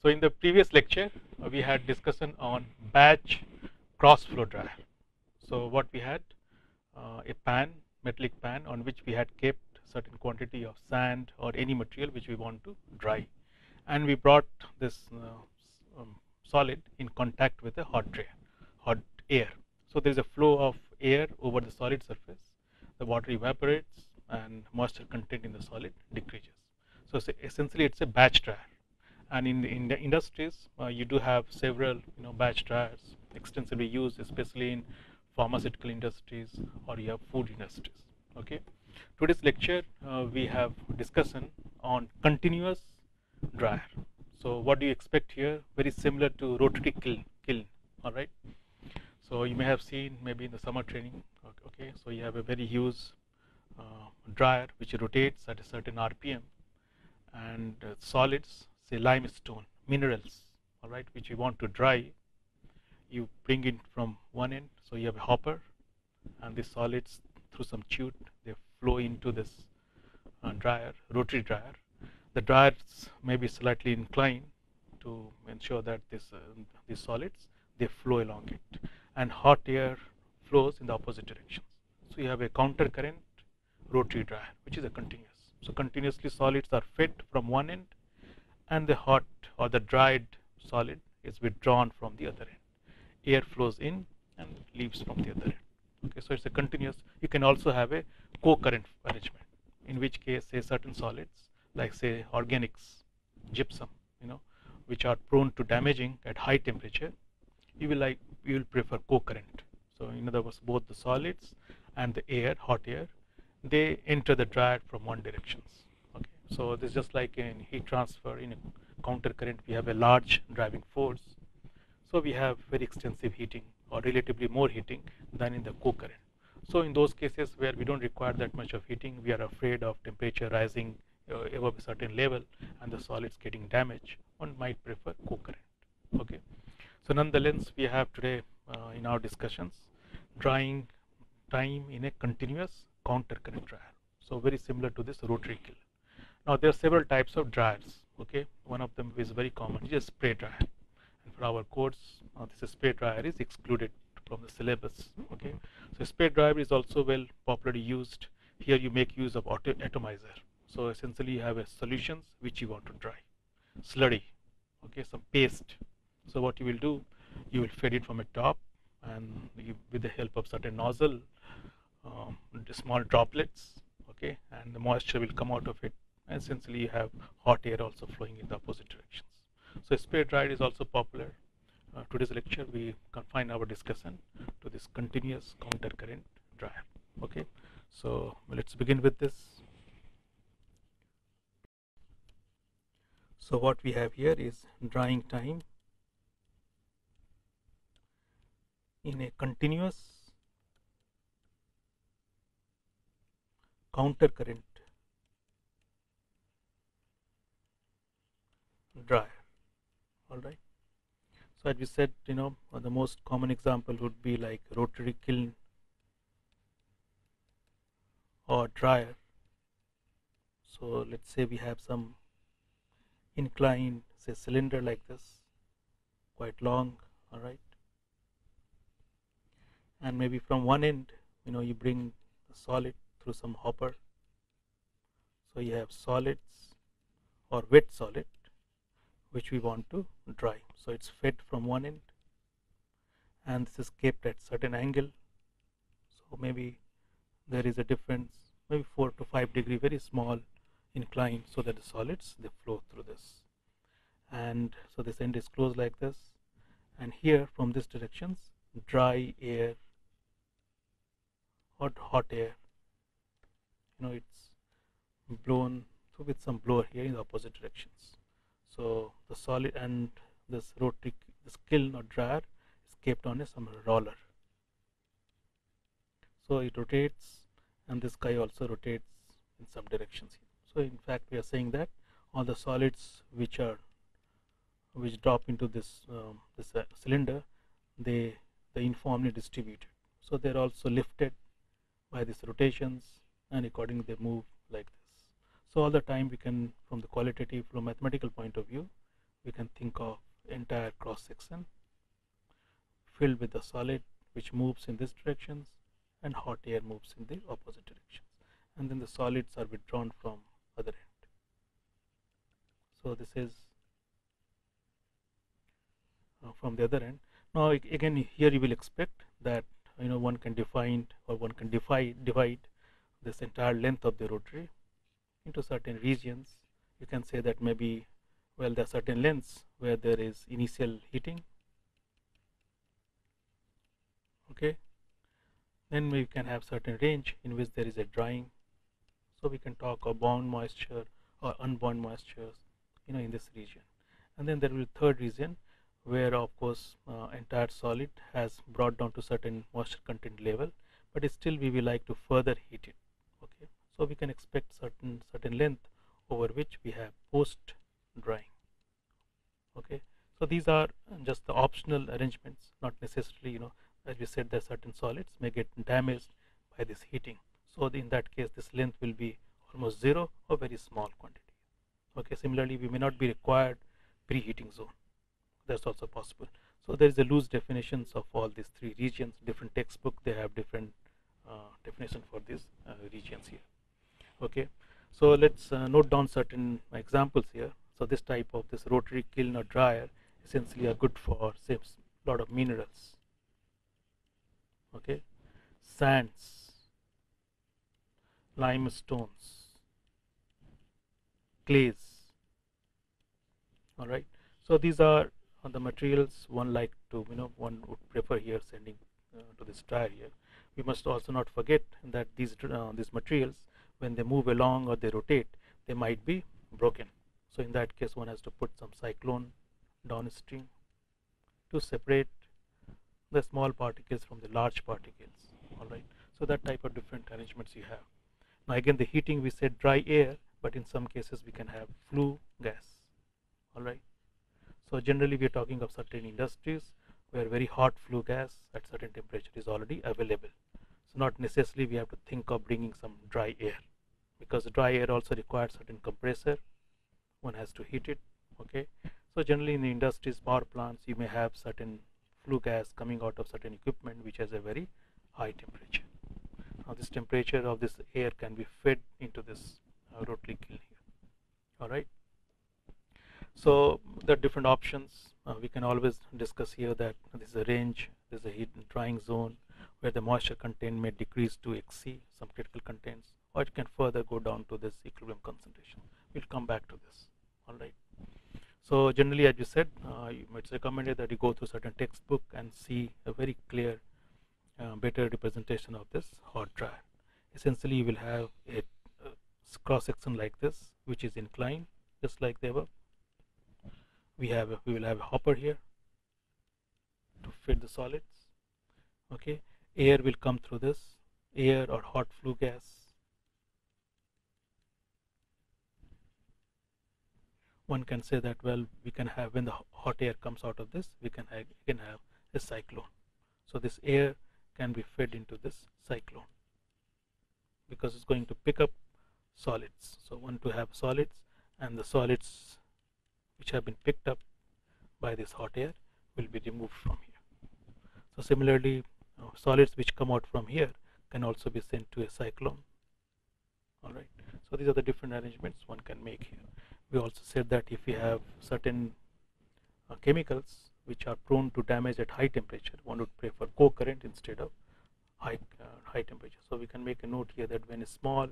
So in the previous lecture, we had discussion on batch cross flow dryer. So what we had, a pan, metallic pan, on which we had kept certain quantity of sand or any material which we want to dry, and we brought this solid in contact with a hot air. So there is a flow of air over the solid surface. The water evaporates and moisture content in the solid decreases. So essentially, it's a batch dryer. And in the industries, you do have several batch dryers extensively used, especially in pharmaceutical industries, or you have food industries. Okay. Today's lecture, we have discussion on continuous dryer. So what do you expect here? Very similar to rotary kiln. All right. So you may have seen maybe in the summer training. Okay. So you have a very huge dryer which rotates at a certain RPM, and solids, say limestone, minerals, all right, which you want to dry, you bring it from one end. So you have a hopper, and the solids through some chute, they flow into this dryer, rotary dryer. The dryers may be slightly inclined to ensure that these solids, they flow along it, and hot air flows in the opposite directions. So you have a counter current rotary dryer, which is a continuous. So continuously solids are fed from one end, and the hot or the dried solid is withdrawn from the other end. Air flows in and leaves from the other end. Okay, so it's a continuous. You can also have a co-current arrangement, in which case, say certain solids like say organics, gypsum, which are prone to damaging at high temperature, you will prefer co-current. So in other words, both the solids and the air, hot air, they enter the dryer from one direction. Okay, so this is just like in heat transfer. In a counter current, we have a large driving force, so we have very extensive heating, or relatively more heating than in the co-current. So in those cases where we don't require that much of heating, we are afraid of temperature rising above a certain level and the solids getting damaged, one might prefer co-current. Okay, so nonetheless, we have today in our discussions drying time in a continuous counter current dryer. So very similar to this rotary kiln. Now there are several types of dryers. Okay, one of them is very common, is spray dryer. And for our course, this spray dryer is excluded from the syllabus. Okay, so spray dryer is also well popularly used. Here you make use of atomizer. So essentially, you have a solutions which you want to dry, slurry. Okay, some paste. So what you will do, you will feed it from a top, and with the help of certain nozzle, small droplets, okay, and the moisture will come out of it, and essentially you have hot air also flowing in the opposite directions. So spray dried is also popular. Today's lecture, we confine our discussion to this continuous counter current dryer. Okay, so let's begin with this. So what we have here is drying time in a continuous counter current dryer. All right. So as we said, the most common example would be like rotary kiln or dryer. So let's say we have some inclined, say cylinder like this, quite long. All right. And maybe from one end, you bring the solid through some hopper. So you have solids or wet solid which we want to dry. So it's fed from one end, and this is kept at certain angle. So maybe there is a difference, maybe 4 to 5 degree, very small incline, so that the solids, they flow through this. And so this end is closed like this, and here from this directions, dry air or hot air, it's blown through with some blower here in the opposite directions. So the solid and this kiln or dryer is kept on some roller. So it rotates, and this guy also rotates in some directions here. So in fact, we are saying that all the solids which drop into this cylinder, they uniformly distributed. So they are also lifted by these rotations, and accordingly they move like this. So all the time we can, from the qualitative, from mathematical point of view, we can think of entire cross section filled with the solid which moves in this directions, and hot air moves in the opposite directions, and then the solids are withdrawn from other end. So this is from the other end. Now again here you will expect that one can define, or one can divide this entire length of the rotary into certain regions. You can say that maybe, well, there are certain lengths where there is initial heating, okay, then we can have certain range in which there is a drying. So we can talk of bound moisture or unbound moistures in this region. And then there will be third region where of course entire solid has brought down to certain moisture content level, but still we will like to further heat it, okay. So we can expect certain length over which we have post drying, okay. So these are just the optional arrangements, not necessarily, as we said, that certain solids may get damaged by this heating. So in that case this length will be almost zero or very small quantity, okay. Similarly, we may not be required preheating zone, that's also possible. So there is a loose definitions of all these three regions. Different textbook, they have different definition for these regions here, okay. So let's note down certain examples here. So this type of this rotary kiln or dryer essentially are good for, say, a lot of minerals, okay, sands, limestones, clays, all right. So these are the materials one like to, one would prefer here sending to this dryer here. We must also not forget that these materials, when they move along or they rotate, they might be broken. So in that case one has to put some cyclone downstream to separate the small particles from the large particles, all right. So that type of different arrangements you have. Now again, the heating, we said dry air, but in some cases we can have flue gas, all right. So generally we are talking of certain industries where very hot flue gas at certain temperature is already available. So not necessarily we have to think of bringing some dry air, because dry air also requires certain compressor, one has to heat it, okay. So generally in the industries, power plants, you may have certain flue gas coming out of certain equipment which has a very high temperature. Now this temperature of this air can be fed into this rotary kiln here, all right. So there are different options. We can always discuss here that this is a range, this is a heat and drying zone where the moisture content may decrease to exceed some critical contents, or it can further go down to this equilibrium concentration. We'll come back to this, all right. So generally, as you said, it's recommended that you go through certain textbook and see a very clear, better representation of this hot dryer. Essentially, you will have a cross section like this, which is inclined, just like the above. We will have a hopper here to feed the solids, okay. Air will come through this, air or hot flue gas. One can say that, well, we can have, when the hot air comes out of this, we can again have a cyclone. So this air can be fed into this cyclone because it's going to pick up solids. So one to have solids, and the solids which have been picked up by this hot air will be removed from here. So similarly, solids which come out from here can also be sent to a cyclone, all right. So these are the different arrangements one can make here. We also said that if we have certain chemicals which are prone to damage at high temperature, one would prefer co-current instead of high temperature. So we can make a note here that when a small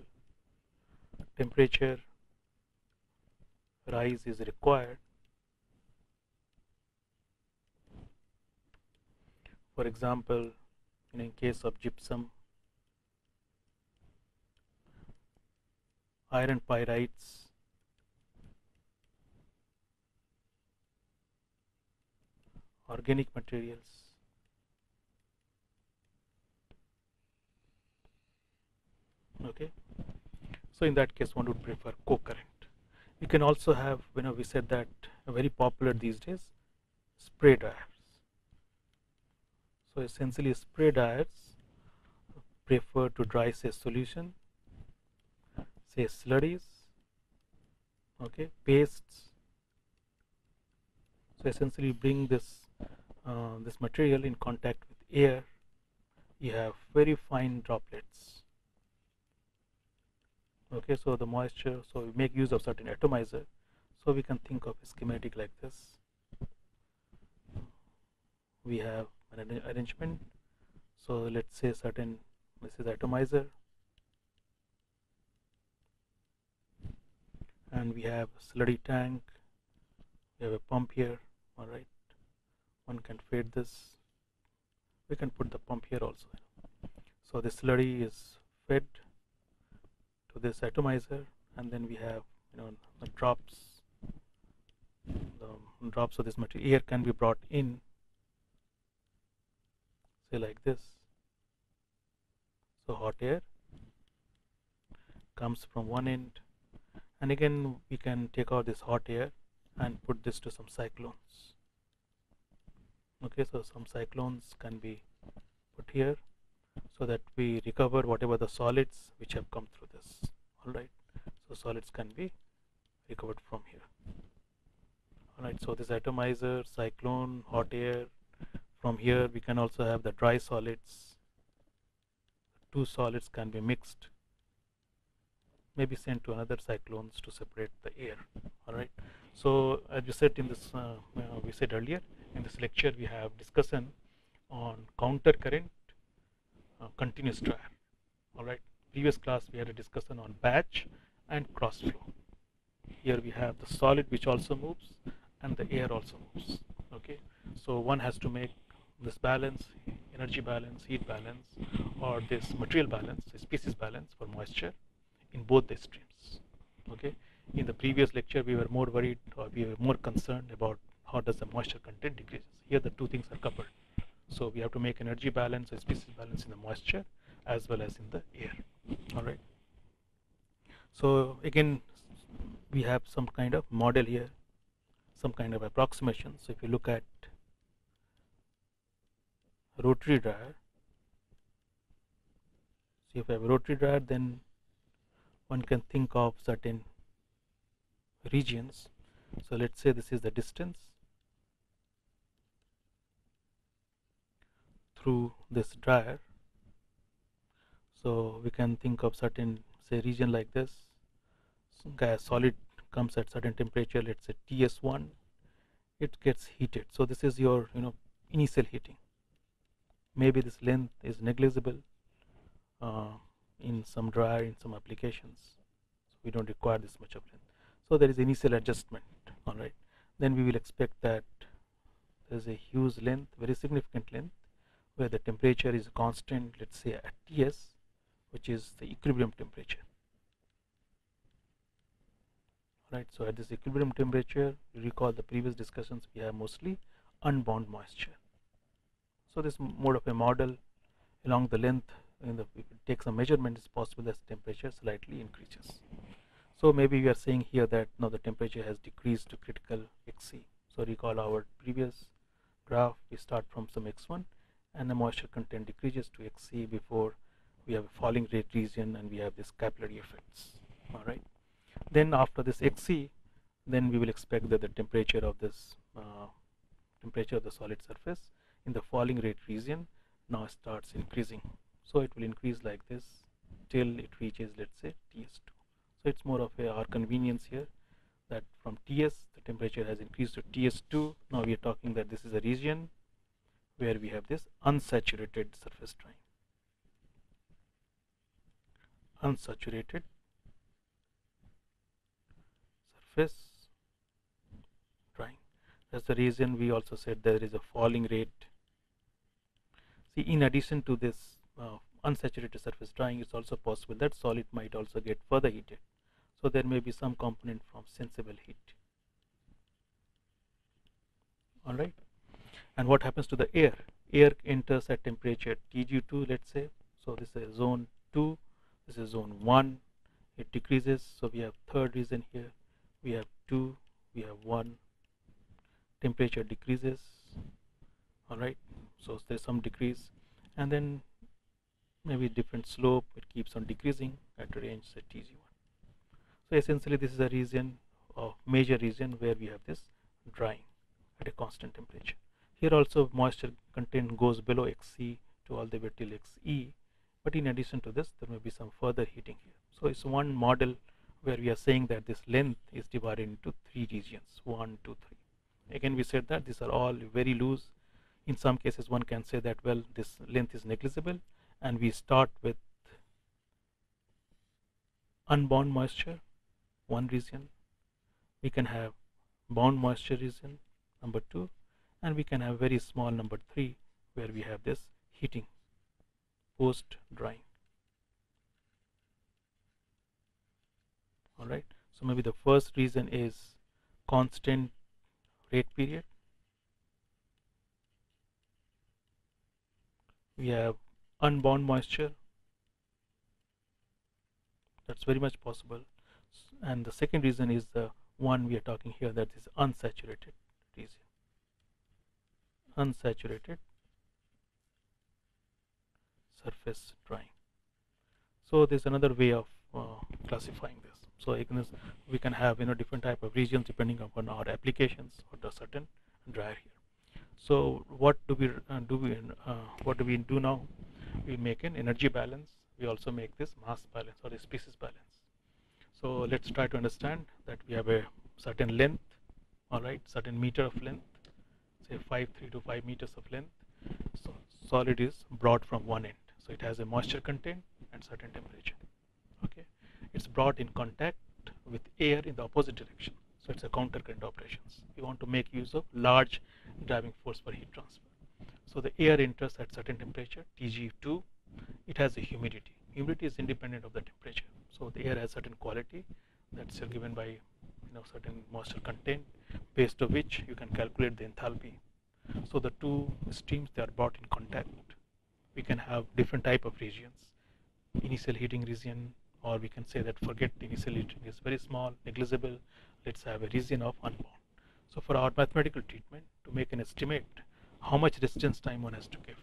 temperature rise is required, for example, in case of gypsum, iron pyrites, organic materials, okay. So in that case one would prefer co-current. You can also have, we said that very popular these days, spray dryers. So essentially spray dryers prefer to dry, say, solution, say slurries, okay, pastes, So essentially bring this material in contact with air, you have very fine droplets. Okay, so the moisture, so we make use of certain atomizer. So we can think of a schematic like this. We have an arrangement. So let's say certain, this is atomizer, and we have a slurry tank, we have a pump here. All right, one can fade this, we can put the pump here also. So the slurry is fed to this atomizer, and then we have the drops of this material. Air can be brought in, say like this. So hot air comes from one end, and again we can take out this hot air and put this to some cyclones. Okay, so some cyclones can be put here so that we recover whatever the solids which have come through this. All right, so solids can be recovered from here. All right, so this atomizer, cyclone, hot air. From here we can also have the dry solids. Two solids can be mixed, maybe sent to another cyclones to separate the air. All right, so as we said in this we said earlier in this lecture, we have discussion on counter current continuous dryer. All right, previous class we had a discussion on batch and cross flow. Here we have the solid which also moves and the air also moves. Okay, so one has to make this balance, energy balance, heat balance, or this material balance, species balance for moisture in both the streams. Okay, in the previous lecture we were more worried, or we were more concerned about how does the moisture content decreases. Here the two things are coupled. So we have to make energy balance or species balance in the moisture as well as in the air. All right, so again we have some kind of model here, some kind of approximation. So if you look at rotary dryer, so if you have a rotary dryer, then one can think of certain regions. So let's say this is the distance through this dryer. So we can think of certain, say, region like this. Gas solid comes at certain temperature, let's say TS1, it gets heated. So this is your initial heating. Maybe this length is negligible in some dryer, in some applications, so we don't require this much of length. So there is initial adjustment. All right, then we will expect that there is a huge length, very significant length, where the temperature is constant, let's say at Ts, which is the equilibrium temperature. Right, so at this equilibrium temperature, you recall the previous discussions, we have mostly unbound moisture. So this mode of a model along the length, if it takes a measurement, it's possible that temperature slightly increases. So maybe we are saying here that now the temperature has decreased to critical Xc. So recall our previous graph, we start from some X1 and the moisture content decreases to Xc before we have a falling rate region and we have this capillary effects. All right. Then after this Xc, then we will expect that the temperature of this temperature of the solid surface in the falling rate region now starts increasing. So it will increase like this till it reaches, let's say, Ts2. So it's more of our convenience here that from Ts the temperature has increased to Ts2. Now we are talking that this is a region where we have this unsaturated surface drying. Unsaturated surface drying. That's the reason we also said there is a falling rate. See, in addition to this unsaturated surface drying, it's also possible that solid might also get further heated. So there may be some component from sensible heat. All right. And what happens to the air? Air enters at temperature Tg2, let's say. So this is zone 2, this is zone 1. It decreases. So we have third region here. We have 2, we have 1. Temperature decreases. All right. So there's some decrease, and then maybe different slope. It keeps on decreasing at a range, say Tg1. So essentially, this is a region of major region where we have this drying at a constant temperature. Here also moisture content goes below Xc to all the way till Xe, but in addition to this there may be some further heating here. So it's one model where we are saying that this length is divided into three regions, 1, 2, 3. Again we said that these are all very loose. In some cases one can say that, well, this length is negligible, and we start with unbound moisture, one region. We can have bound moisture region, number 2, and we can have very small number 3, where we have this heating post drying. Alright, so maybe the first reason is constant rate period. We have unbound moisture, that's very much possible. And the second reason is the one we are talking here, that is unsaturated region. Unsaturated surface drying. So there's another way of classifying this. So we can have different type of regions depending upon our applications or the certain dryer here. So what do we do now? We make an energy balance. We also make this mass balance or a species balance. So let's try to understand that we have a certain length, all right, certain meter of length, say 3 to 5 meters of length. So solid is brought from one end. So it has a moisture content and certain temperature. Okay, it's brought in contact with air in the opposite direction. So it's a counter current operations. We want to make use of large driving force for heat transfer. So the air enters at certain temperature, Tg2. It has a humidity. Humidity is independent of the temperature. So the air has certain quality that's given by certain moisture content, based on which you can calculate the enthalpy. So the two streams, they are brought in contact. We can have different type of regions, initial heating region, or we can say that forget initial heating is very small, negligible. Let's have a region of unbound. So for our mathematical treatment, to make an estimate how much resistance time one has to give.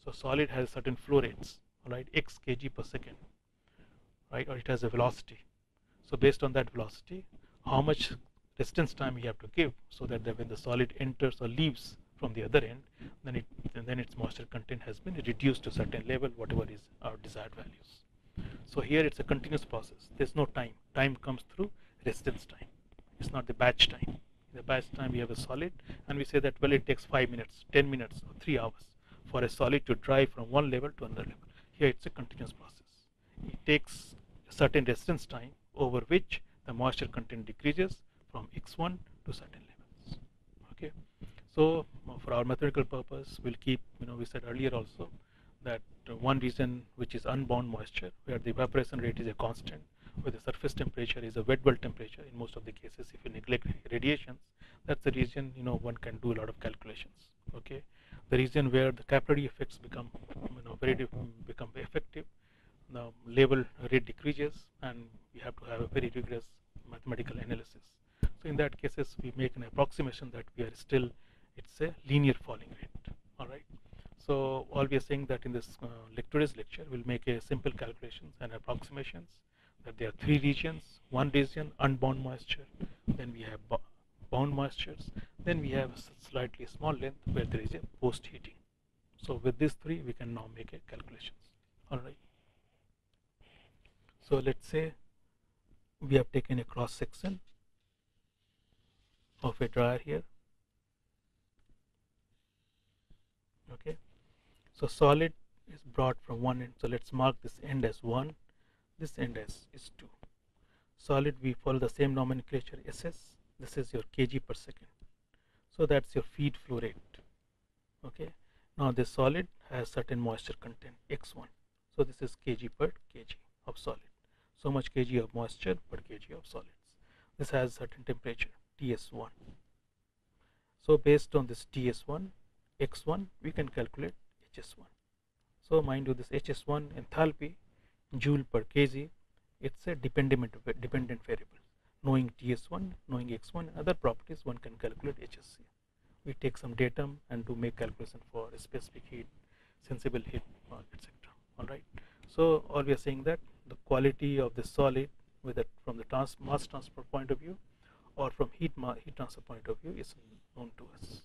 So solid has certain flow rates, right, x kg per second, right, or it has a velocity. So based on that velocity, how much resistance time you have to give, so that when the solid enters or leaves from the other end, then its moisture content has been reduced to a certain level, whatever is our desired values. So here it's a continuous process. There's no time. Time comes through resistance time. It's not the batch time. In the batch time we have a solid, and we say that, well, it takes 5 minutes, 10 minutes, or 3 hours for a solid to dry from one level to another level. Here it's a continuous process. It takes a certain resistance time over which the moisture content decreases from x1 to certain levels. Okay. So for our mathematical purpose, we'll keep, we said earlier also that one region which is unbound moisture, where the evaporation rate is a constant, where the surface temperature is a wet bulb temperature. In most of the cases, if you neglect radiations, that's the region one can do a lot of calculations. Okay, the region where the capillary effects become become effective, the level rate decreases, and we have to have a very rigorous mathematical analysis. So in that cases, we make an approximation that we are still, it's a linear falling rate. All right. So all we are saying that in this today's lecture, we'll make a simple calculations and approximations, that there are three regions. One region unbound moisture, then we have bound moistures, then we have a slightly small length where there is a post heating. So with these three, we can now make a calculations. All right. So let's say we have taken a cross section of a dryer here. Okay, so solid is brought from one end. So let's mark this end as 1, this end as is 2. Solid, we follow the same nomenclature, SS. This is your kg per second. So that's your feed flow rate. Okay, now this solid has certain moisture content, x1. So this is kg per kg of solid. So much kg of moisture per kg of solids. This has certain temperature, Ts1. So based on this Ts1, x1, we can calculate hs1. So mind you, this hs1 enthalpy, joule per kg, it's a dependent variable. Knowing Ts1, knowing x1 and other properties, one can calculate hsc. We take some datum and do make calculation for a specific heat, sensible heat, etc. All right. So all we are saying that the quality of the solid, whether from the mass transfer point of view or from heat transfer point of view is known to us.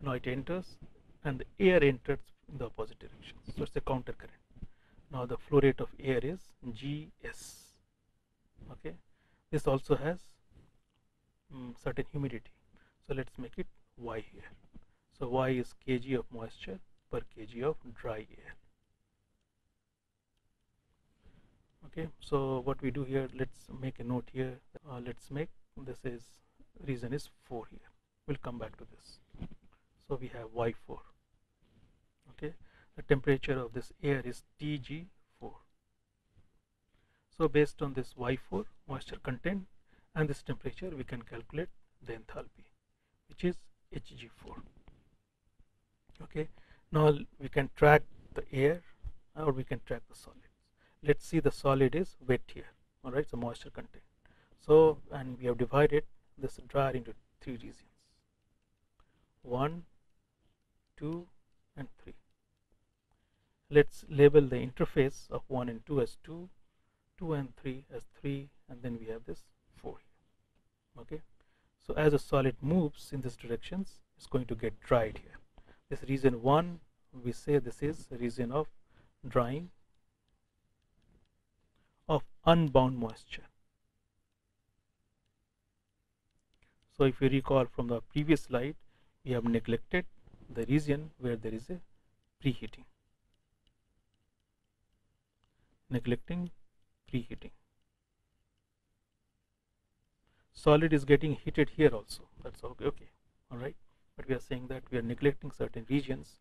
Now it enters and the air enters in the opposite direction, so it's a counter current. Now the flow rate of air is Gs. Okay, this also has certain humidity, so let's make it Y here. So Y is kg of moisture per kg of dry air. Okay, so what we do here, let's make a note here. Let's make this is reason is 4 here. We'll come back to this. So we have Y4. Okay, the temperature of this air is Tg4. So based on this Y4 moisture content and this temperature, we can calculate the enthalpy, which is Hg4. Okay, now we can track the air or we can track the solids. Let's see, the solid is wet here. All right, so moisture content. So, and we have divided this dryer into 3 regions: 1, 2, and 3. Let's label the interface of 1 and 2 as 2, 2 and 3 as 3, and then we have this 4 here. Okay, so as a solid moves in these directions, it's going to get dried here. This region 1, we say this is a region of drying of unbound moisture. So if you recall from the previous slide, we have neglected the region where there is a preheating. Neglecting preheating. Solid is getting heated here also. That's okay. Okay. All right. But we are saying that we are neglecting certain regions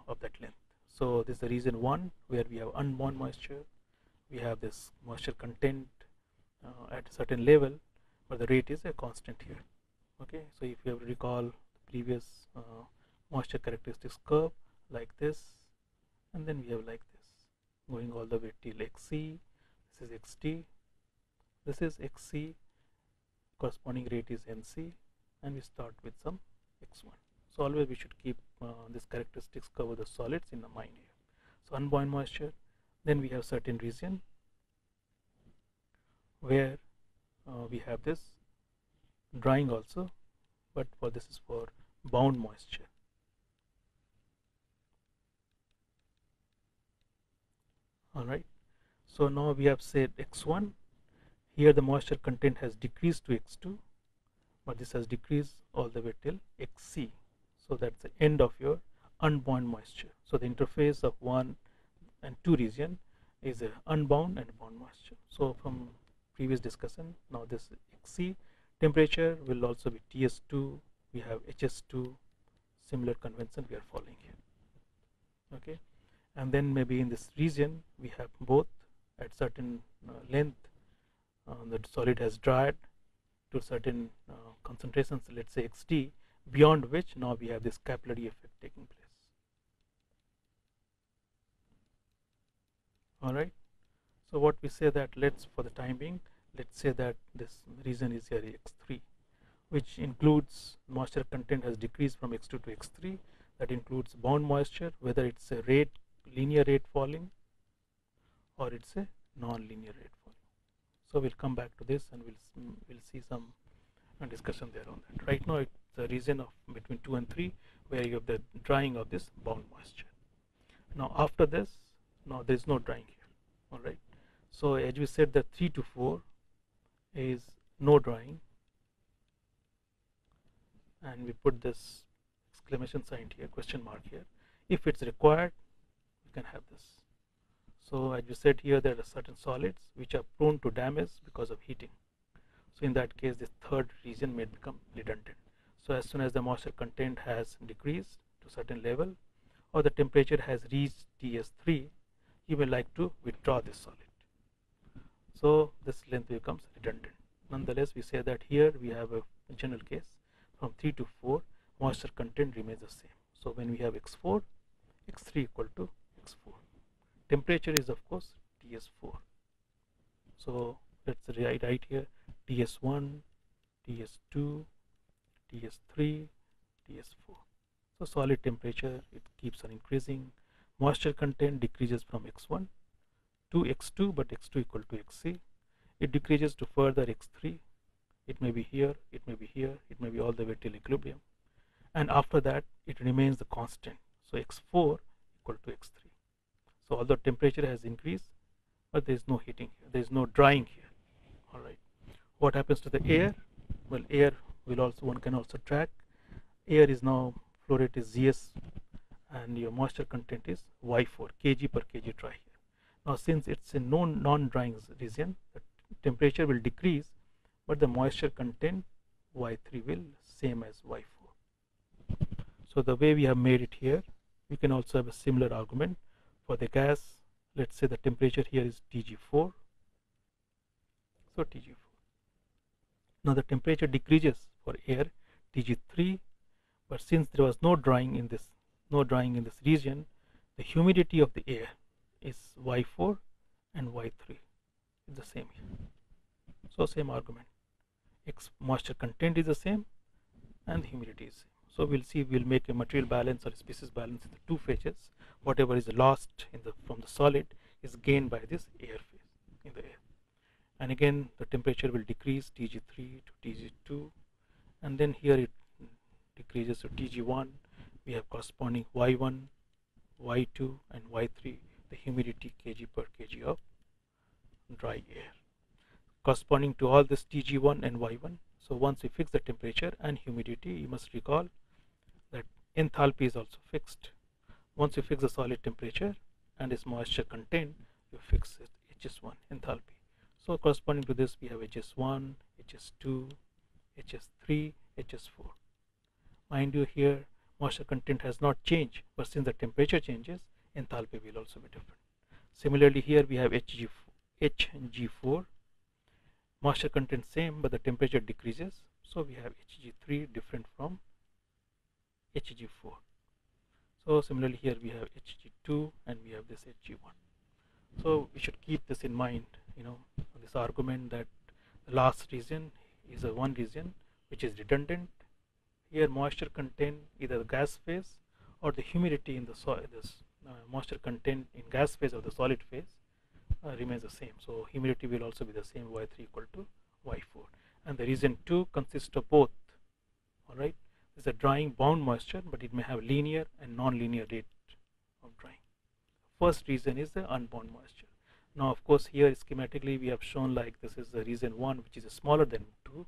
of that length. So this is the region 1 where we have unbound moisture. We have this moisture content at a certain level, but the rate is a constant here. Okay, so if you recall the previous moisture characteristics curve, like this, and then we have like this, going all the way till xc. This is xt, this is xc, corresponding rate is nc, and we start with some x1. So always we should keep this characteristics curve of the solids in the mind here. So unbound moisture. Then we have certain region where we have this drying also, but for this is for bound moisture. All right. So now we have said x1. Here the moisture content has decreased to x2, but this has decreased all the way till xc. So that's the end of your unbound moisture. So the interface of 1 and 2 region is a unbound and bound moisture. So from previous discussion, now this xc temperature will also be Ts2, we have HS2, similar convention we are following here. Okay, and then maybe in this region we have both at certain length, the solid has dried to certain concentrations, let's say xt, beyond which now we have this capillary effect taking place. All right, so what we say that, let's for the time being, let's say that this region is here x3, which includes moisture content has decreased from x2 to x3. That includes bound moisture, whether it's a rate linear rate falling or it's a non-linear rate falling. So we'll come back to this and we'll see some discussion there on that. Right now it's a region of between 2 and 3 where you have the drying of this bound moisture. Now after this, now there is no drying here. All right, so as we said that 3 to 4 is no drying, and we put this exclamation sign here, question mark here. If it's required, we can have this. So as we said here, there are certain solids which are prone to damage because of heating. So in that case, this third region may become redundant. So as soon as the moisture content has decreased to a certain level or the temperature has reached Ts3, you may like to withdraw this solid. So this length becomes redundant. Nonetheless, we say that here we have a general case from 3 to 4, moisture content remains the same. So when we have x4, x3 equal to x4. Temperature is of course Ts4. So let's write here Ts1, Ts2, Ts3, Ts4. So solid temperature, it keeps on increasing. Moisture content decreases from x1 to x2, but x2 equal to xc. It decreases to further x3, it may be here, it may be here, it may be all the way till equilibrium, and after that it remains the constant. So x4 equal to x3. So although temperature has increased, but there is no heating here, there is no drying here. All right. What happens to the air? Well, air will also, one can also track. Air is now, flow rate is Gs, and your moisture content is Y4, kg per kg dry here. Now since it's a non-drying region, the temperature will decrease, but the moisture content Y3 will same as Y4. So the way we have made it here, we can also have a similar argument for the gas. Let's say the temperature here is Tg4. So Tg4. Now the temperature decreases for air Tg3, but since there was no drying in this region, the humidity of the air is Y4 and Y3 is the same here. So same argument. Moisture content is the same and the humidity is same. So we'll see, we'll make a material balance or a species balance in the two phases. Whatever is lost from the solid is gained by this air phase in the air. And again the temperature will decrease Tg3 to Tg2, and then here it decreases to Tg1. We have corresponding Y1, Y2 and Y3, the humidity kg per kg of dry air. Corresponding to all this Tg1 and Y1. So once we fix the temperature and humidity, you must recall that enthalpy is also fixed. Once you fix the solid temperature and its moisture content, you fix it Hs1 enthalpy. So corresponding to this, we have Hs1, Hs2, Hs3, Hs4. Mind you, here moisture content has not changed, but since the temperature changes, enthalpy will also be different. Similarly, here we have Hg4, moisture content same, but the temperature decreases, so we have Hg3 different from Hg4. So similarly here we have Hg2 and we have this Hg1. So we should keep this in mind, this argument that the last region is a one region which is redundant. Here moisture content, either the gas phase or the humidity in the soil, moisture content in gas phase or the solid phase remains the same. So humidity will also be the same, Y3 equal to Y4. And the region 2 consists of both. Alright, it's a drying bound moisture, but it may have linear and non-linear rate of drying. First region is the unbound moisture. Now of course here schematically we have shown like this is the region 1, which is smaller than 2.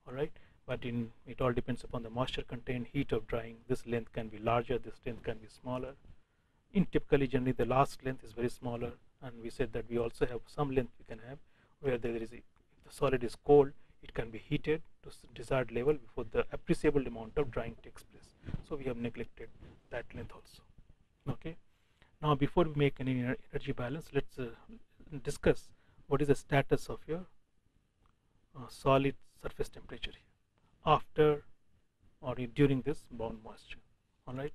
Alright, but it all depends upon the moisture content, heat of drying. This length can be larger, this length can be smaller. In typically generally the last length is very smaller, and we said that we also have some length we can have where there is if the solid is cold, it can be heated to desired level before the appreciable amount of drying takes place. So we have neglected that length also. Okay. Now before we make any energy balance, let's discuss what is the status of your solid surface temperature here after or during this bound moisture. Alright.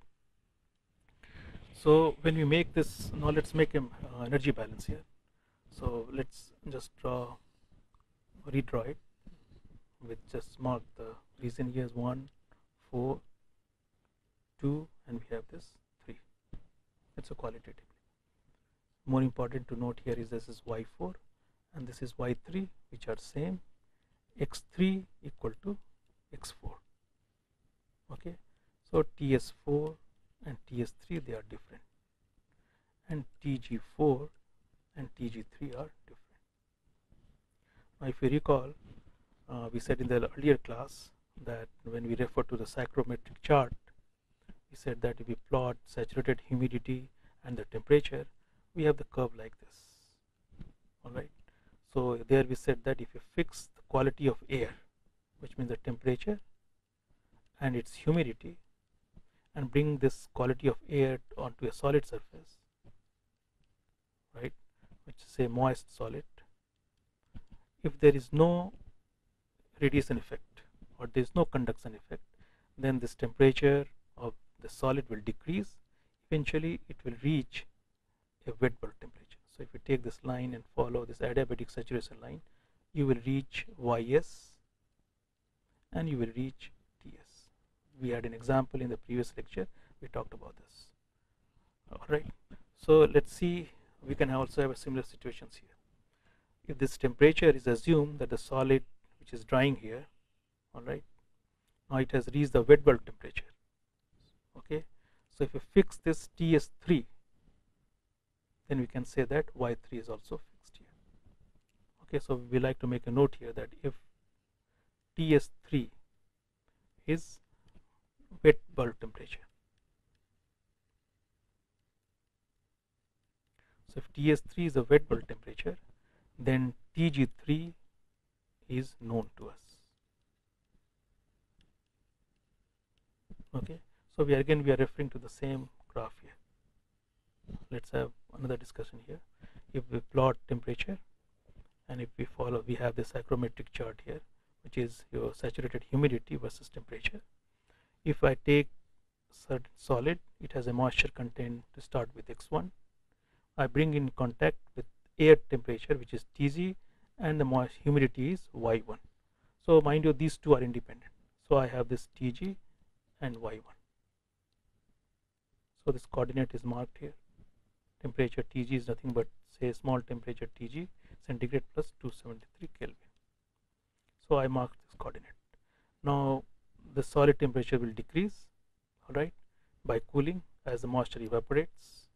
So when we make this, now let's make an energy balance here. So let's just redraw it with just mark the region here is 1, 4, 2, and we have this 3. It's a qualitative. More important to note here is this is Y4 and this is Y3, which are same. X3 equal to X4. Okay, so TS4 and TS3 they are different, and TG4 and TG3 are different. Now if you recall, we said in the earlier class that when we refer to the psychrometric chart, we said that if we plot saturated humidity and the temperature, we have the curve like this. Alright, so there we said that if you fix the quality of air, which means the temperature and its humidity, and bring this quality of air onto a solid surface, right, which is a moist solid, if there is no radiation effect or there is no conduction effect, then this temperature of the solid will decrease. Eventually it will reach a wet bulb temperature. So if you take this line and follow this adiabatic saturation line, you will reach Ys and you will reach Ts. We had an example in the previous lecture, we talked about this. Alright, so let's see, we can also have a similar situations here. If this temperature is assumed that the solid which is drying here. All right, now it has reached the wet bulb temperature. Okay, so if we fix this TS3, then we can say that Y3 is also fixed here. Okay, so we like to make a note here that if TS3 is wet bulb temperature, so if TS3 is a wet bulb temperature, then TG3 is known to us. Okay, so we are referring to the same graph here. Let's have another discussion here. If we plot temperature, and if we follow, we have the psychrometric chart here, which is your saturated humidity versus temperature. If I take certain solid, it has a moisture content to start with x1. I bring in contact with air temperature, which is Tg, and the humidity is y1. So mind you, these two are independent. So I have this Tg and y1. So this coordinate is marked here. Temperature Tg is nothing but, say, small temperature Tg, centigrade plus 273 Kelvin. So I mark this coordinate. Now the solid temperature will decrease, all right, by cooling as the moisture evaporates.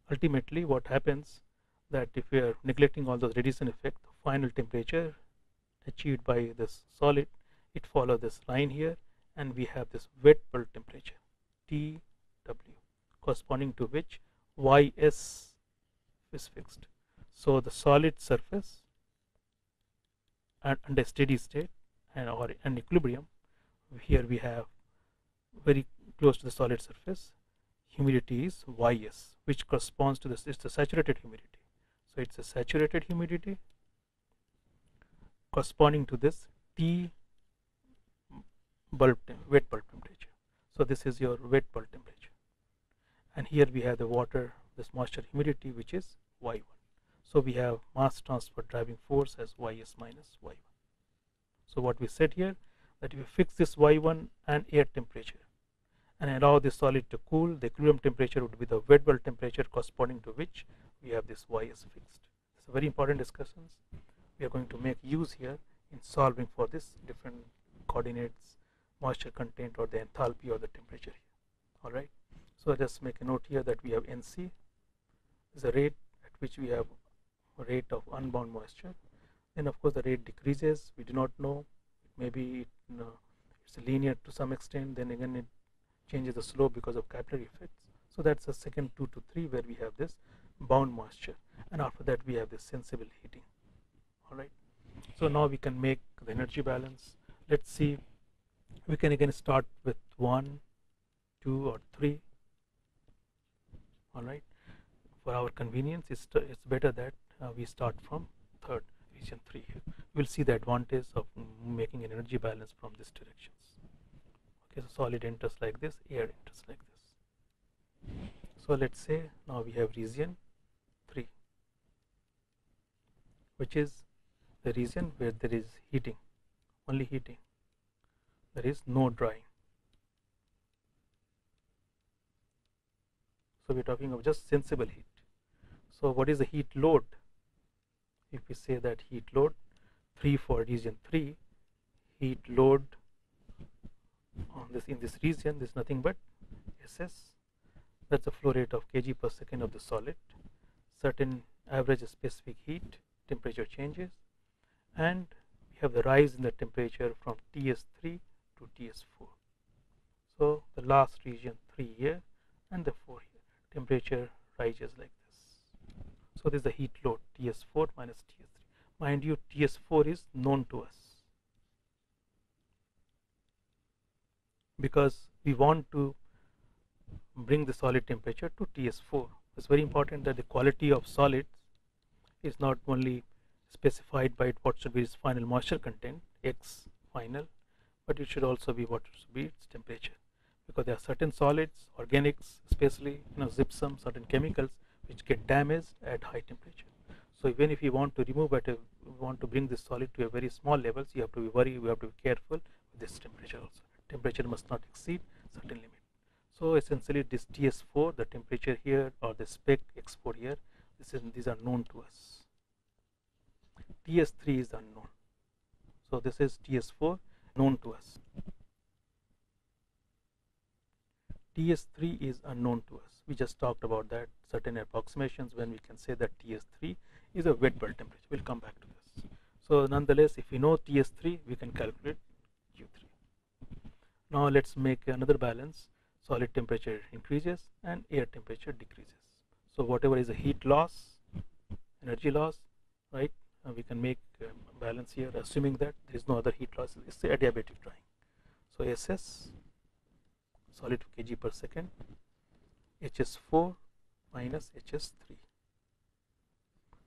Ultimately, what happens that if we are neglecting all those radiation effect, the final temperature achieved by this solid, it follows this line here, and we have this wet bulb temperature TW, corresponding to which Ys is fixed. So the solid surface under steady state or an equilibrium, here we have very close to the solid surface, humidity is Ys, which corresponds to this, it's the saturated humidity. So it's a saturated humidity corresponding to this T wet bulb temperature. So this is your wet bulb temperature, and here we have the water, this moisture humidity, which is Y1. So we have mass transfer driving force as Ys minus Y1. So what we said here, that if you fix this Y1 and air temperature and allow the solid to cool, the equilibrium temperature would be the wet bulb temperature, corresponding to which we have this Ys fixed. It's a very important discussions we are going to make use here in solving for this different coordinates, moisture content, or the enthalpy or the temperature here. All right, so just make a note here that we have NC is the rate at which we have a rate of unbound moisture. Then of course the rate decreases, we do not know, maybe it's linear to some extent, then again it changes the slope because of capillary effects. So that's the second 2 to 3 where we have this bound moisture, and after that we have this sensible heating. All right, so now we can make the energy balance. Let's see, we can again start with 1, 2 or 3. All right, for our convenience it's better that we start from third, region 3 here. We'll see the advantage of making an energy balance from these directions. Okay, so solid enters like this, air enters like this. So let's say now we have region 3, which is the region where there is heating, only heating, there is no drying. So we're talking of just sensible heat. So what is the heat load? If we say that heat load 3 for region 3, heat load on this in this region is nothing but SS, that's the flow rate of kg per second of the solid, certain average specific heat, temperature changes, and we have the rise in the temperature from TS3 to TS4. So the last region 3 here and the 4 here, temperature rises like this. So this is the heat load TS4 minus TS3. Mind you, TS4 is known to us because we want to bring the solid temperature to TS4. It's very important that the quality of solids is not only specified by what should be its final moisture content, X final, but it should also be what should be its temperature, because there are certain solids, organics, especially gypsum, certain chemicals which get damaged at high temperature. So even if you want to remove it, want to bring this solid to a very small levels, you have to be you have to be careful with this temperature also. Temperature must not exceed certain limit. So essentially this TS4, the temperature here, or the spec X4 here, these are known to us. TS3 is unknown. So this is TS4 known to us. TS3 is unknown to us. We just talked about that, certain approximations when we can say that TS3 is a wet bulb temperature. We'll come back to this. So nonetheless, if we know TS3, we can calculate Q3. Now let's make another balance. Solid temperature increases and air temperature decreases. So whatever is a heat loss, energy loss, right? We can make a balance here, assuming that there is no other heat loss. It's the adiabatic drying. So SS, solid kg per second, HS4 minus HS3.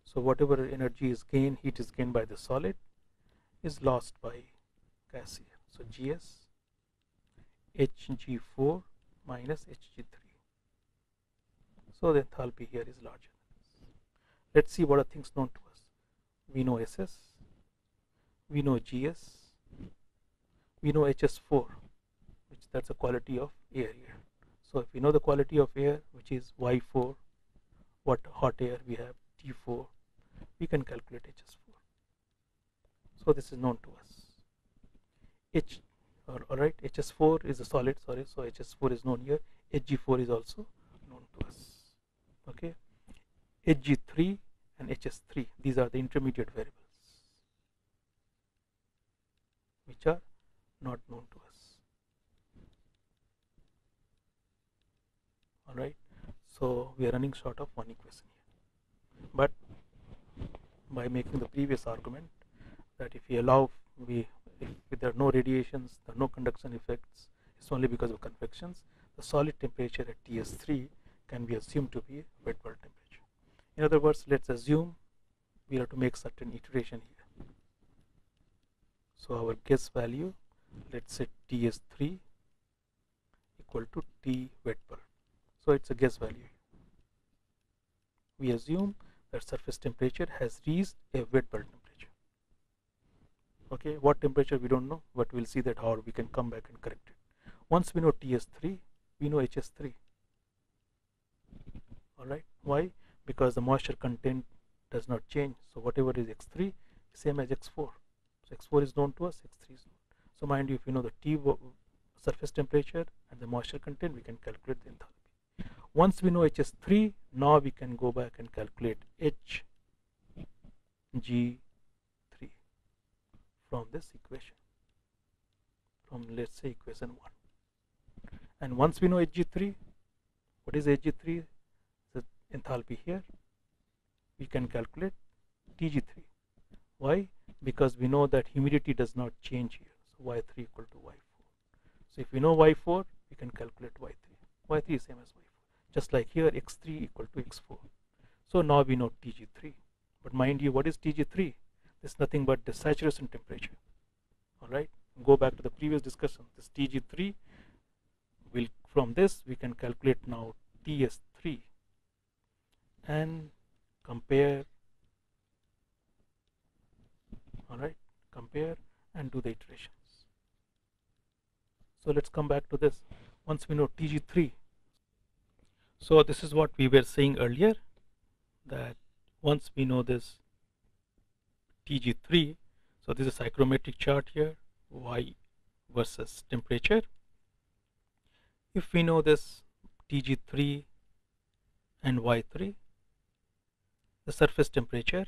So whatever energy is gained, heat is gained by the solid, is lost by gas here. So GS Hg4 minus Hg3. So the enthalpy here is larger. Let's see what are things known to us. We know SS, we know GS, we know HS4, which that's a quality of air here. So if we know the quality of air, which is Y4, what hot air we have T4, we can calculate HS4. So this is known to us. Alright, HS4 is a solid, sorry, so HS4 is known here. Hg4 is also known to us. Okay, Hg3 and HS3, these are the intermediate variables which are not known to us. Alright, so we are running short of one equation here. But by making the previous argument that if we allow, if there are no radiations, there are no conduction effects, it's only because of convections, the solid temperature at TS3 can be assumed to be wet bulb temperature. In other words, let's assume we have to make certain iteration here. So our guess value, let's say TS3 equal to T wet bulb. So it's a guess value. We assume that surface temperature has reached a wet bulb temperature. Okay, what temperature we don't know, but we'll see that how we can come back and correct it. Once we know TS3, we know HS3. Alright, why? Because the moisture content does not change. So whatever is X3 is same as X4. So X4 is known to us, X3 is known. So mind you, if you know the T surface temperature and the moisture content, we can calculate the enthalpy. Once we know HS3, now we can go back and calculate Hg3 from this equation, from let's say equation 1. And once we know Hg3, what is Hg3? The enthalpy here, we can calculate Tg3. Why? Because we know that humidity does not change here. So Y3 equal to Y4. So if we know Y4, we can calculate Y3. Y3 is same as Y4. Just like here, X3 equal to X4. So now we know Tg3. But mind you, what is Tg3? It's nothing but the saturation temperature. Alright, go back to the previous discussion. This Tg3 will, from this we can calculate now TS3 and compare. Alright, compare and do the iterations. So let's come back to this. Once we know Tg3, so this is what we were saying earlier, that once we know this Tg3, so this is a psychrometric chart here, Y versus temperature. If we know this Tg3 and Y3, the surface temperature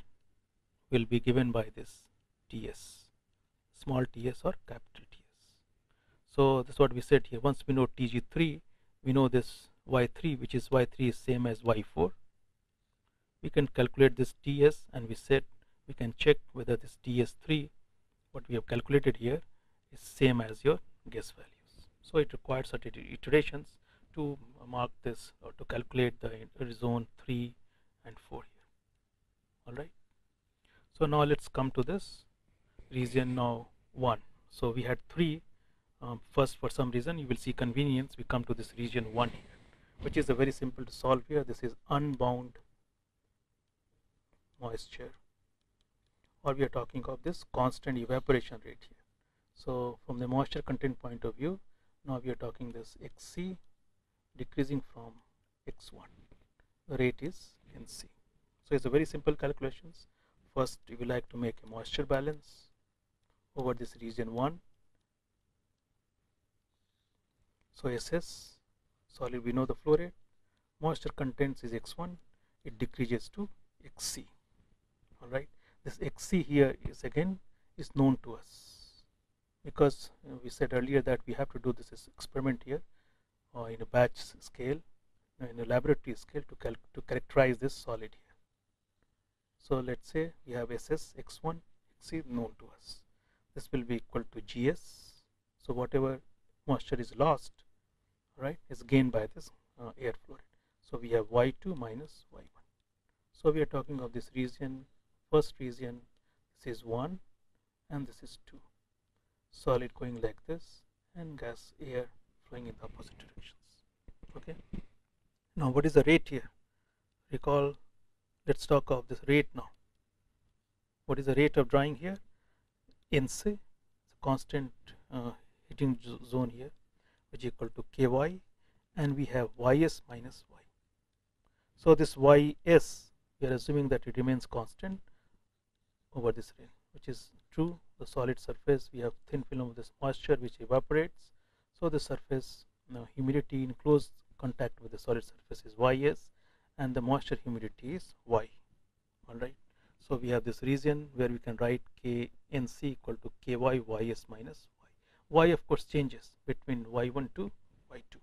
will be given by this Ts, small ts or capital Ts. So that's what we said here. Once we know Tg3, we know this Y3, which is Y3 is same as Y4. We can calculate this Ts, and we said we can check whether this Ts3, what we have calculated here, is same as your guess values. So it requires certain iterations to mark this or to calculate the zone 3 and 4 here. Alright. So now let's come to this region now 1. So we had 3. First, for some reason, you will see convenience, we come to this region 1 here, which is a very simple to solve here. This is unbound moisture, or we are talking of this constant evaporation rate here. So from the moisture content point of view, now we are talking this Xc decreasing from X1. The rate is Nc. So it's a very simple calculations. First, we would like to make a moisture balance over this region 1. So SS, solid, we know the flow rate, moisture contents is X1, it decreases to Xc. Alright, this Xc here is again is known to us, because we said earlier that we have to do this experiment here in a batch scale, in a laboratory scale, to characterize this solid here. So let's say we have SS, X1, Xc known to us. This will be equal to Gs. So whatever moisture is lost, right, is gained by this air flow rate. So we have Y2 minus Y1. So we are talking of this region, first region, this is 1 and this is 2. Solid going like this and gas, air flowing in the opposite directions. Okay. Now what is the rate here? Recall, let's talk of this rate now. What is the rate of drying here? NC, it's a constant heating zone here, which is equal to Ky, and we have Ys minus Y. So this Ys, we are assuming that it remains constant over this range, which is true. The solid surface, we have thin film of this moisture which evaporates. So the surface humidity in close contact with the solid surface is Ys, and the moisture humidity is Y. Alright. So we have this region where we can write Knc equal to Ky Ys minus Y. Y of course changes between Y1 to Y2.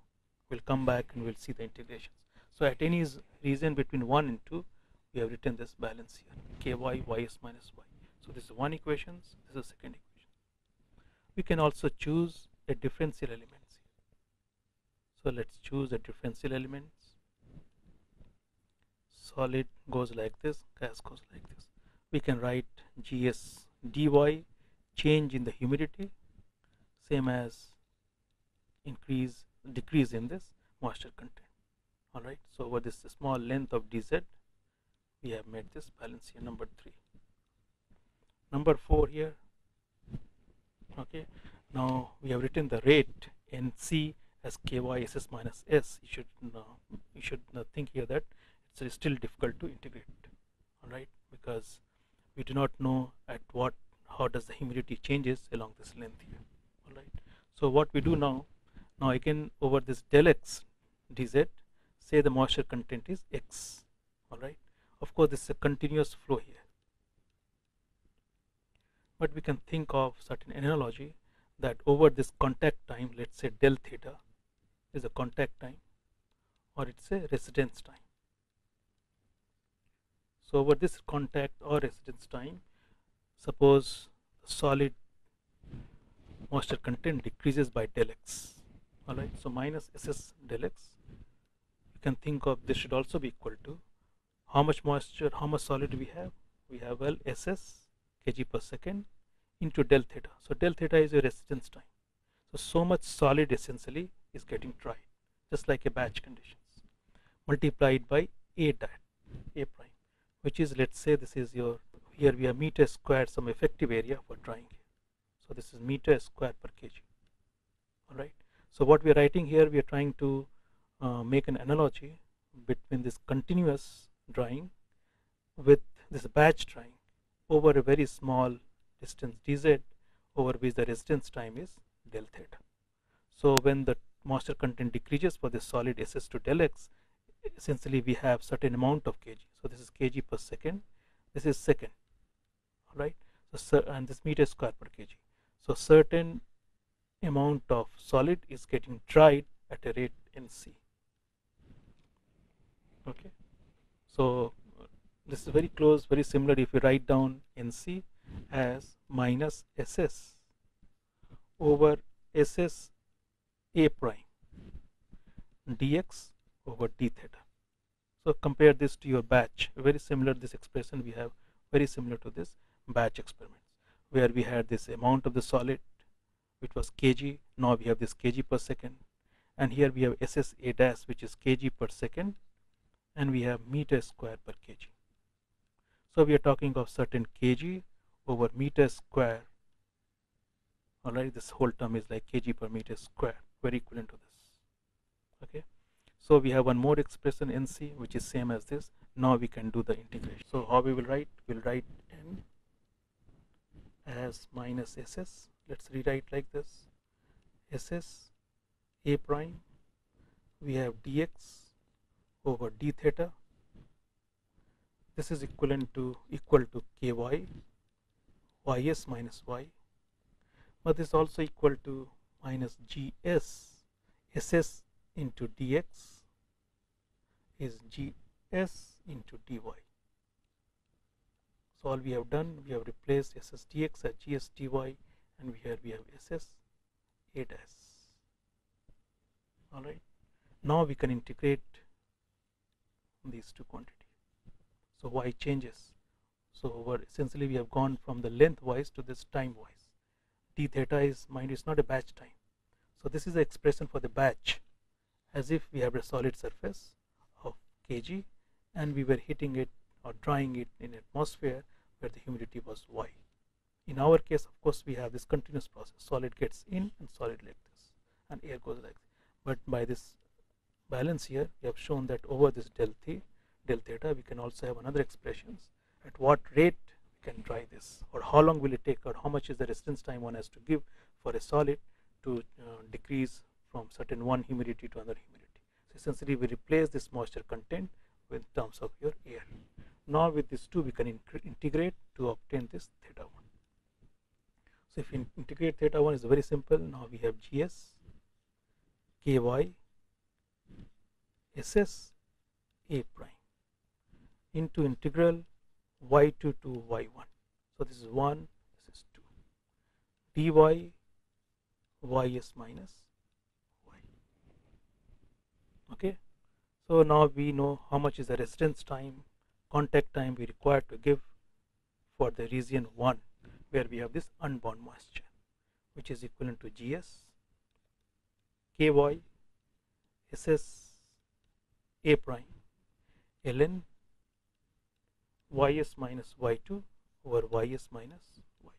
We'll come back and we'll see the integrations. So at any region between 1 and 2, we have written this balance here, Ky Ys minus Y. So this is one equation, this is the second equation. We can also choose a differential elements here. So let's choose a differential elements. Solid goes like this, gas goes like this. We can write Gs dy, change in the humidity, same as decrease in this moisture content. Alright, so over this small length of dz, we have made this balance here, number 3. Number 4 here. Okay, now we have written the rate Nc as Ky Ss minus S. You should think here that it's still difficult to integrate. Alright, because we do not know how does the humidity changes along this length here. Alright, so what we do now again over this del x dz, say the moisture content is X. Alright, of course this is a continuous flow here, but we can think of certain analogy that over this contact time, let's say del theta is a contact time, or it's a residence time. So over this contact or residence time, suppose the solid moisture content decreases by del x. Alright, so minus Ss del x. You can think of this should also be equal to how much moisture, how much solid do we have? We have, well, Ss kg per second into del theta. So del theta is a residence time. So much solid essentially is getting dried, just like a batch conditions, multiplied by A prime, which is, let's say this is your, here we have meter squared some effective area for drying here. So this is meter square per kg. Alright. So what we are writing here, we are trying to make an analogy between this continuous drying with this batch drying over a very small distance dz, over which the residence time is del theta. So when the moisture content decreases for this solid Ss to del x, essentially we have certain amount of kg. So this is kg per second, this is second. Alright, so and this meter square per kg. So certain amount of solid is getting dried at a rate Nc. Okay, so this is very close, very similar if you write down Nc as minus Ss over Ss A prime dx over d theta. So compare this to your batch, very similar, this expression we have very similar to this batch experiments, where we had this amount of the solid which was kg, now we have this kg per second, and here we have Ss A dash which is kg per second, and we have meter square per kg. So we are talking of certain kg over meter square. Alright, this whole term is like kg per meter square, very equivalent to this. Okay, so we have one more expression Nc which is same as this. Now we can do the integration. So how we will write? We'll write N as minus SS. Let's rewrite like this: SS A prime, we have dx over d theta. This is equal to ky ys minus y, but this is also equal to minus gs ss into dx is gs into dy. So all we have done, we have replaced ss dx as gs dy, and here we have ss a dash. All right, now we can integrate these two quantities. So y changes. So essentially we have gone from the lengthwise to this time-wise. D theta is, mind, it's not a batch time. So this is the expression for the batch, as if we have a solid surface of kg and we were heating it or drying it in atmosphere where the humidity was y. In our case, of course, we have this continuous process. Solid gets in and solid like this, and air goes like this. But by this balance here, we have shown that over this del theta, we can also have another expressions. At what rate we can dry this, or how long will it take, or how much is the residence time one has to give for a solid to decrease from certain one humidity to another humidity. So essentially we replace this moisture content with terms of your air. Now with these two we can integrate to obtain this theta 1. So if you integrate theta 1 is very simple. Now we have gs ky ss a prime into integral y2 to y1. So this is 1, this is 2. dy ys minus y. Okay. So now we know how much is the residence time, contact time we require to give for the region 1, where we have this unbound moisture, which is equivalent to gs ky ss a prime ln ys minus y2 over ys minus y1.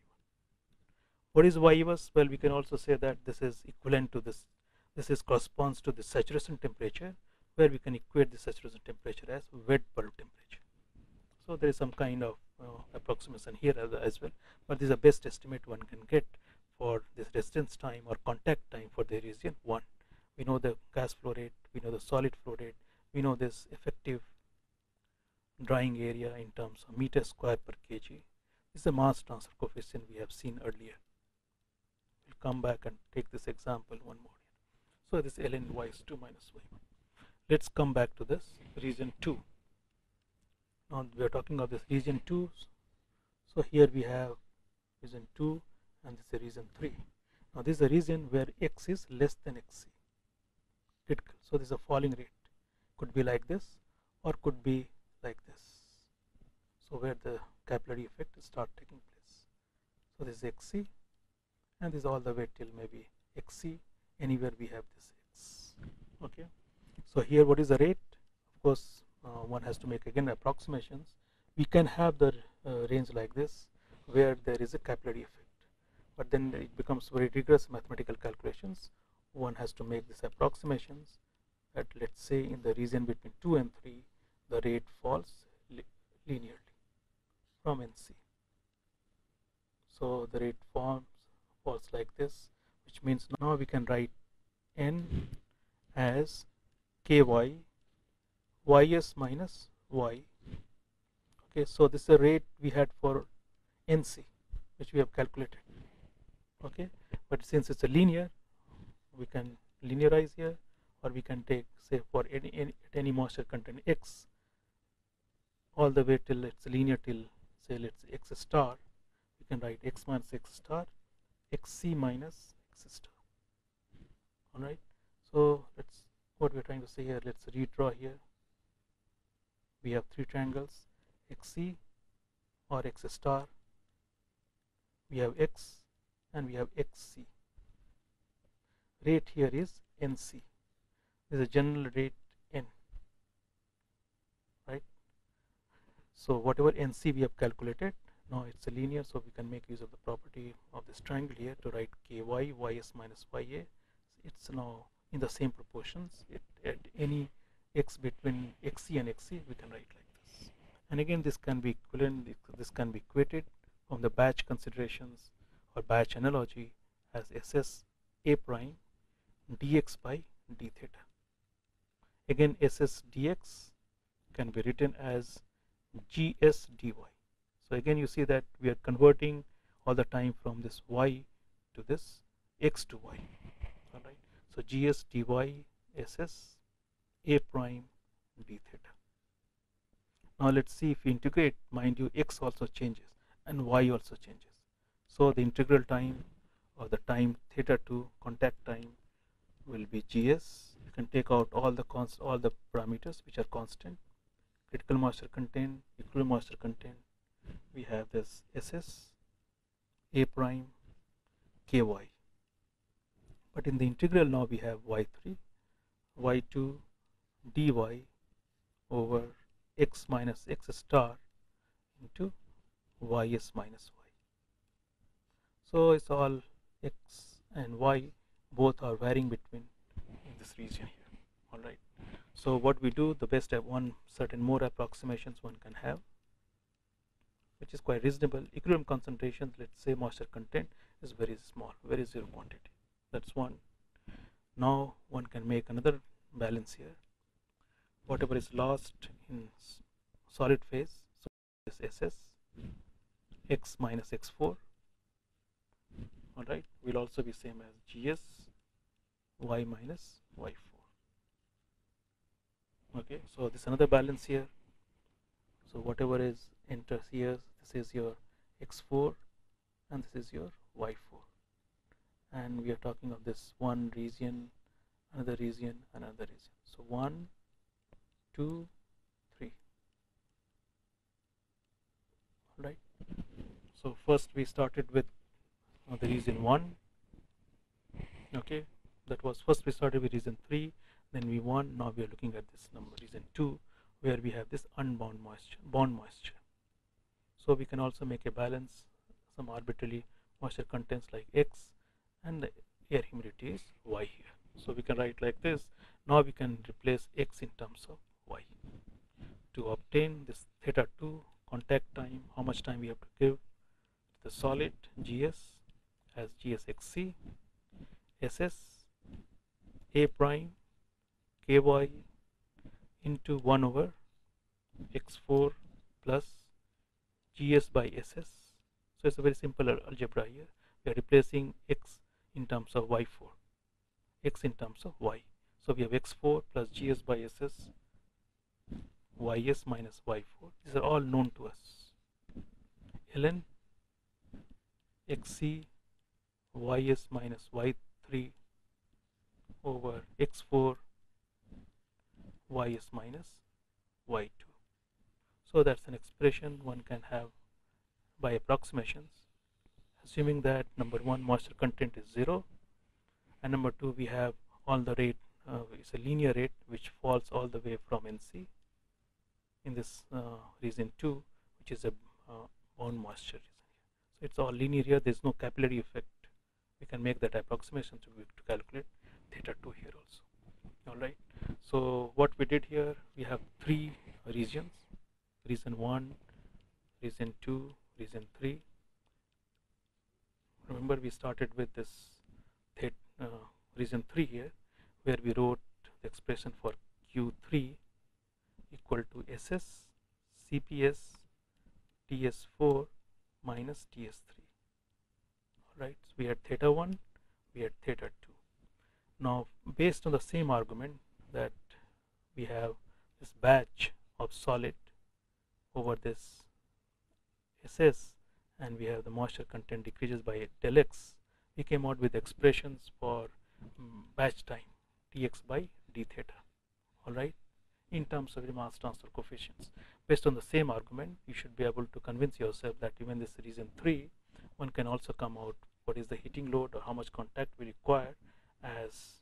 What is ys? Well, we can also say that this is equivalent to this. This is corresponds to the saturation temperature, where we can equate the saturation temperature as wet bulb temperature. So there is some kind of approximation here as well, but this is the best estimate one can get for this residence time or contact time for the region 1. We know the gas flow rate, we know the solid flow rate, we know this effective drying area in terms of meter square per kg. This is the mass transfer coefficient we have seen earlier. We'll come back and take this example one more. So this ln y is 2 minus y1. Let's come back to this region 2. Now we are talking of this region 2. So here we have region 2 and this is region 3. Now this is a region where x is less than xc. Critical. So this is a falling rate. Could be like this or could be like this. So where the capillary effect start taking place. So this is xc and this is all the way till maybe xc. Anywhere we have this x. Okay. So here what is the rate? Of course, one has to make again approximations. We can have the range like this where there is a capillary effect, but then it becomes very rigorous mathematical calculations. One has to make these approximations that, let's say, in the region between 2 and 3 the rate falls linearly from NC. So the rate falls like this, which means now we can write N as ky ys minus y. Okay, so this is the rate we had for NC, which we have calculated. Okay, but since it's a linear, we can linearize here, or we can take, say, for any moisture content x all the way till it's linear till, say, let's say x star. We can write x minus x star xc minus x star. All right. So let's, what we're trying to say here, let's redraw here. We have three triangles, xc or x star, we have x and we have xc. Rate here is nc. This is a general rate n, right? So whatever nc we have calculated, now it's a linear, so we can make use of the property of this triangle here to write ky ys minus ya. It's now in the same proportions. At any x between xc and xc we can write like this. And again, this can be equivalent, this can be equated from the batch considerations or batch analogy as SS A prime dx by d theta. Again, SS dx can be written as GS dy. So again you see that we are converting all the time from this y to this x to y. Alright. So GS dy SS A prime d theta. Now let's see if we integrate, mind you, x also changes and y also changes. So the integral time or the time theta to contact time will be GS. You can take out all the parameters which are constant. Critical moisture content, equilibrium moisture content. We have this SS A prime ky. But in the integral now we have y3, y2 dy over x minus x star into ys minus y. So it's all x and y both are varying between in this region here. Alright. So what we do, the best at one certain more approximations one can have, which is quite reasonable. Equilibrium concentrations, let's say moisture content is very small, very zero quantity. That's one. Now one can make another balance here. Whatever is lost in solid phase, so this SS x minus x4, alright, will also be same as GS y minus y4. Okay, so this is another balance here. So whatever is enters here, this is your x4 and this is your y4, and we are talking of this one region, another region, another region. So 1, 2, 3. Alright. So first we started with the region 1. Okay, that was first we started with region 3, then we 1. Now we are looking at this number region 2, where we have this unbound moisture, bound moisture. So we can also make a balance, some arbitrarily moisture contents like x, and the air humidity is y here. So we can write like this. Now we can replace x in terms of y to obtain this theta 2 contact time. How much time we have to give the solid GS as GSXC SS A prime ky into 1 over x4 plus GS by SS. So it's a very simple algebra here. We are replacing x in terms of y4, x in terms of y. So we have x4 plus GS by SS ys minus y4. These are all known to us. ln xc ys minus y3 over x4 ys minus y2. So that's an expression one can have by approximations, assuming that number 1 moisture content is 0, and number 2 we have all the rate, it's a linear rate which falls all the way from NC in this region 2, which is a bound moisture region. So it's all linear here, there is no capillary effect. We can make that approximation to calculate theta 2 here also. Alright, so what we did here, we have 3 regions, region 1, region 2, region 3. Remember we started with this region 3 here, where we wrote the expression for Q3 equal to SS CPS TS4 minus TS3. Alright, so we had theta 1, we had theta 2. Now based on the same argument that we have this batch of solid over this SS, and we have the moisture content decreases by del x, we came out with expressions for batch time dx by d theta. Alright, in terms of the mass transfer coefficients. Based on the same argument, you should be able to convince yourself that even this region 3, one can also come out what is the heating load or how much contact we require as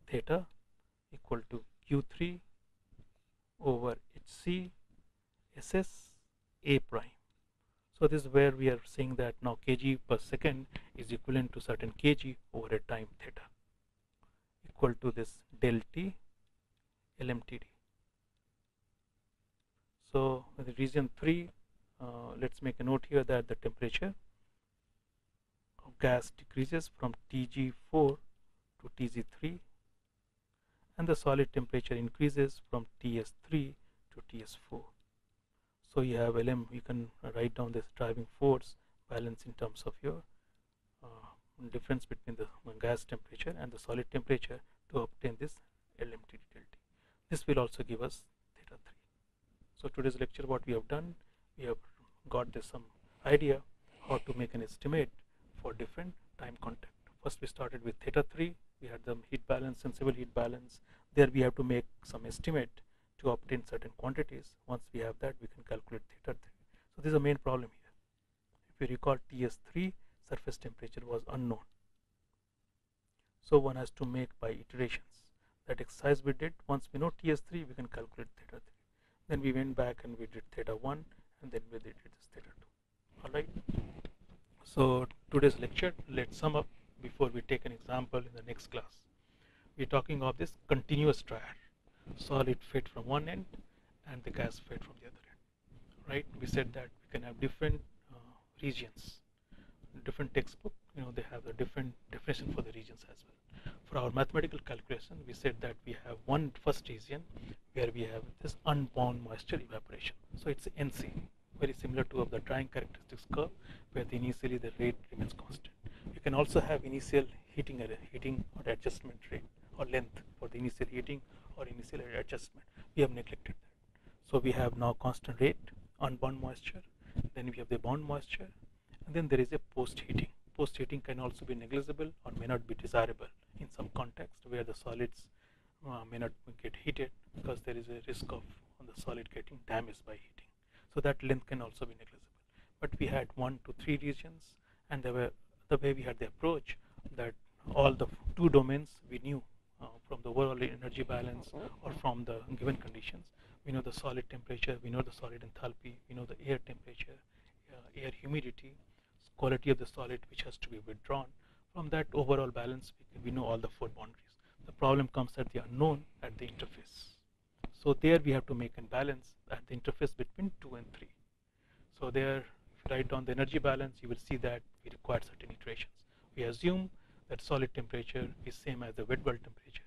theta equal to Q3 over HC SS A prime. So this is where we are saying that now kg per second is equivalent to certain kg over a time theta equal to this del T LMTD. So in the region 3 let's make a note here that the temperature of gas decreases from Tg4 to Tg3, and the solid temperature increases from Ts3 to Ts4. So you have LM, you can write down this driving force balance in terms of your difference between the gas temperature and the solid temperature to obtain this LMTD delta. This will also give us theta 3. So today's lecture, what we have done, we have got this some idea how to make an estimate for different time contact. First we started with theta 3, we had the heat balance, sensible heat balance. There we have to make some estimate to obtain certain quantities. Once we have that, we can calculate theta 3. So this is the main problem here. If you recall, Ts3 surface temperature was unknown. So one has to make by iterations. That exercise we did. Once we know Ts3, we can calculate theta 3. Then we went back and we did theta 1, and then we did this theta 2. Alright. So today's lecture, let's sum up before we take an example in the next class. We are talking of this continuous triad. Solid fed from one end and the gas fed from the other end. Right? We said that we can have different regions. Different textbook, they have a different definition for the regions as well. For our mathematical calculation, we said that we have one first region where we have this unbound moisture evaporation. So it's NC, very similar to of the drying characteristics curve, where initially the rate remains constant. You can also have initial heating or adjustment rate or length for the initial heating or initial adjustment. We have neglected that. So we have now constant rate, unbound moisture, then we have the bound moisture, and then there is a post heating. Post heating can also be negligible or may not be desirable in some context where the solids may not get heated because there is a risk of the solid getting damaged by heating. So that length can also be negligible. But we had 1 to 3 regions, and the way we had the approach that all the 2 domains we knew from the overall energy balance or from the given conditions. We know the solid temperature, we know the solid enthalpy, we know the air temperature, air humidity, quality of the solid which has to be withdrawn. From that overall balance, we know all the 4 boundaries. The problem comes at the unknown at the interface. So there we have to make a balance at the interface between 2 and 3. So there, if you write down the energy balance, you will see that we require certain iterations. We assume that solid temperature is same as the wet bulb temperature.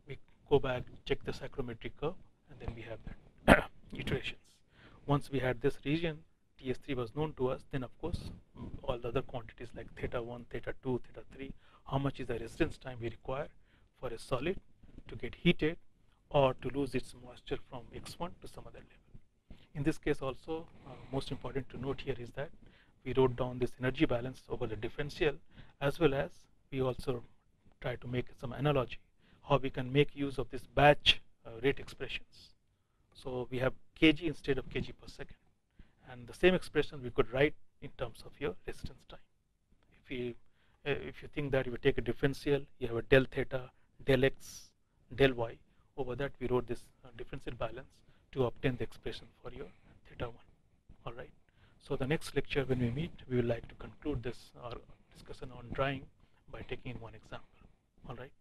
We go back, check the psychrometric curve, and then we have that iterations. Once we had this region, Ts3 was known to us, then of course all the other quantities like theta 1, theta 2, theta 3, how much is the residence time we require for a solid to get heated or to lose its moisture from x1 to some other level. In this case also, most important to note here is that we wrote down this energy balance over the differential, as well as we also try to make some analogy how we can make use of this batch rate expressions. So we have kg instead of kg per second, and the same expression we could write in terms of your residence time. If you think that you take a differential, you have a del theta, del x, del y. Over that we wrote this differential balance to obtain the expression for your theta 1. All right. So the next lecture when we meet, we would like to conclude this our discussion on drying by taking one example. All right.